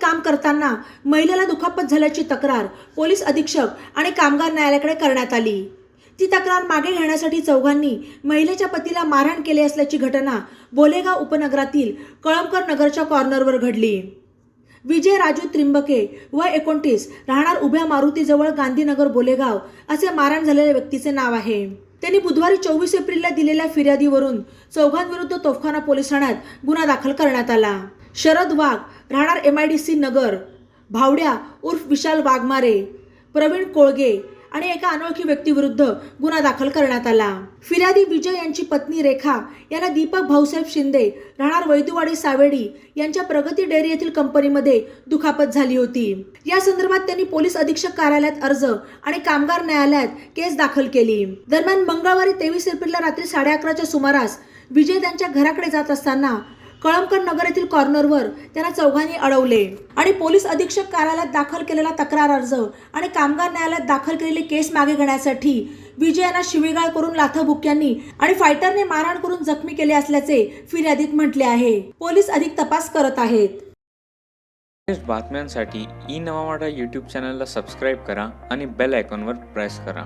काम करताना महिलेला दुखापत झाल्याची तक्रार पोलीस अधीक्षक आणि कामगार न्यायालयाकडे करण्यात आली। ती तक्रार मागे घेण्यासाठी चौघांनी महिलेच्या पतीला मारहाण केली असल्याची घटना बोलेगाव उपनगरातील कळमकर नगरच्या कॉर्नरवर घडली। विजय राजू त्रिंबके वय 29 राहणार उभ्या मारुतीजवळ गांधीनगर बोलेगाव असे मारहाण झालेल्या व्यक्तीचे नाव आहे। त्यांनी बुधवारी 24 एप्रिलला दिलेल्या फिर्यादीवरून चौघांविरुद्ध तोफखाना पोलीस ठाण्यात गुन्हा दाखल करण्यात आला। शरद वाघ राहणार MIDC नगर, भावड्या उर्फ विशाल वाघमारे, प्रवीण कोळगे आणि एका अनोळखी व्यक्तीविरुद्ध गुन्हा दाखल करण्यात आला। फिर्यादी विजय यांची पत्नी रेखा यांना दीपक भाऊसाहेब शिंदे राहणार वैदुवाडी सावेडी यांच्या प्रगती डेअरी येथील कंपनीमध्ये दुखापत झाली होती। या संदर्भात त्यांनी पोलीस अधीक्षक कार्यालयात अर्ज आणि कामगार न्यायालयात केस दाखल केली। दरम्यान मंगळवारी 23 एप्रिलला रात्री 11:30च्या सुमारास विजय त्यांच्या घराकडे जात असताना कळमकर नगर येथील कॉर्नरवर त्यांना चौघांनी अडवले आणि पोलीस अधीक्षक कार्यालयात दाखल केलेला तक्रार अर्ज आणि कामगार न्यायालयात दाखल केलेली केस मागे घेण्यासाठी विजय यांना शिवीगाळ करून लाथाबुक्क्यांनी आणि फायटरने मारहाण करून जखमी केले असल्याचे फिर्यादीत म्हटले आहे। पोलीस अधिक तपास करत आहेत। बातम्यांसाठी ई-नवा यूट्यूब चॅनलला सबस्क्राईब करा आणि बेल आयकॉनवर प्रेस करा।